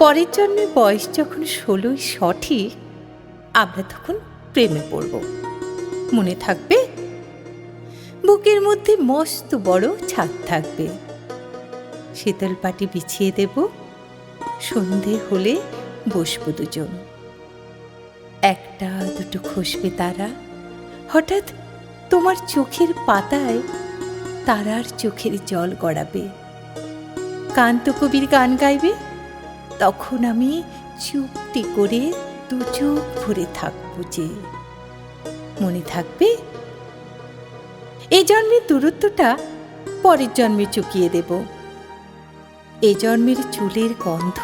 পরের জন্মে বয়স যখন 16 সঠিক, আমরা তখন প্রেমে পড়ব। মনে থাকবে? বুকের মধ্যে মস্ত বড় ছাদ থাকবে, শীতল পাটি বিছিয়ে দেব, সন্ধে হলে বসবো দুজন। একটা দুটো খসবে তারা, হঠাৎ তোমার চোখের পাতায় তারার চোখের জল গড়াবে। কান্ত কবির গান গাইবে, তখন আমি চুপটি করে দু চোখ ভরে থাকবো যে। মনে থাকবে? এ জন্মের দূরত্বটা পরের জন্মে চুকিয়ে দেব। এ জন্মের চুলের গন্ধ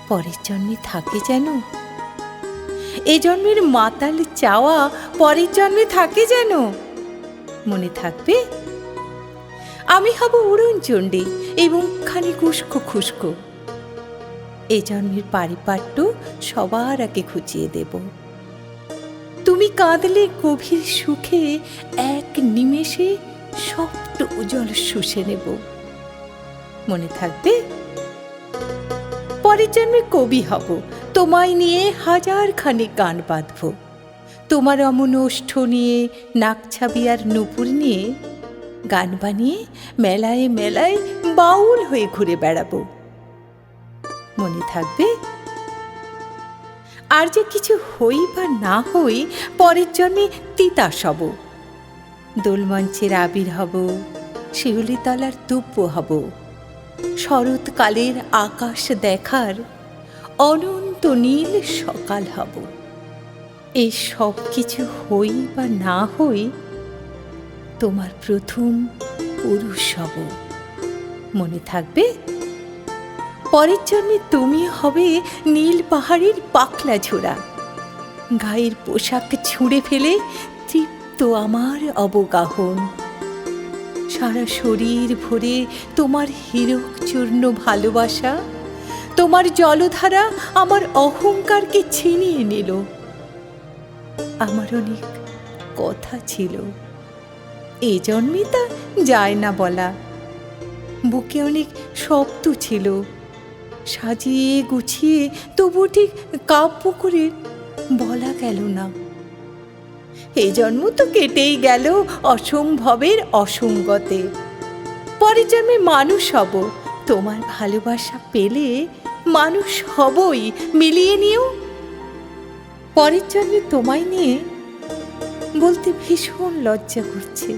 পরের জন্মে থাকে যেন। এ জন্মের মাতাল চাওয়া পরের জন্মে থাকে যেন। মনে থাকবে? আমি হব উড়নচণ্ডী এবং খানিক উস্কো খুস্কো। এ জন্মের পারিপাট্য সবার আগে খুঁচিয়ে দেব। তুমি কাঁদলে গভীর সুখে এক নিমেষে সবটা উজ্জ্বল শুষে নেব। মনে থাকবে? পরের জন্মে কবি হব, তোমায় নিয়ে হাজার খানেক গান বাঁধব। তোমার অমন ওষ্ঠ নিয়ে, নাকছাবি আর নূপুর নিয়ে গান বানিয়ে মেলায় মেলায় বাউল হয়ে ঘুরে বেড়াবো। মনে থাকবে? আর যে কিছু হই বা না হই, পরের জন্মে তিতাস হব। দোলমঞ্চের আবির হব, শিউলিতলার দুব্য হব, শরৎকালের আকাশ দেখার অনন্ত নীল সকাল হব। এই সব কিছু হই বা না হই, তোমার প্রথম পুরুষ হব। মনে থাকবে? পরের জন্মে তুমি হবে নীল পাহাড়ের পাকলা ঝোড়া, গায়ের পোশাক ছুঁড়ে ফেলে তৃপ্ত আমার অবগাহন। সারা শরীর ভরে তোমার হীরক চূর্ণ ভালোবাসা, তোমার জলধারা আমার অহংকারকে ছিনিয়ে নিল। আমার অনেক কথা ছিল, এ জন্মে তা যায় না বলা। বুকে অনেক শব্দ ছিল, সাজিয়ে গুছিয়ে তবু ঠিক কাব্য করে বলা গেল না। এই জন্ম তো কেটেই গেল অসম্ভবের অসঙ্গতে। পরের জন্মে মানুষ হব, তোমার ভালোবাসা পেলে মানুষ হবই, মিলিয়ে নিও। পরের জন্মে তোমায় নিয়ে বলতে ভীষণ লজ্জা করছে,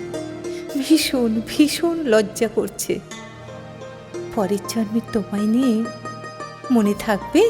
ভীষণ ভীষণ লজ্জা করছে। পরের জন্মে তোমায় নিয়ে, মনে থাকবে?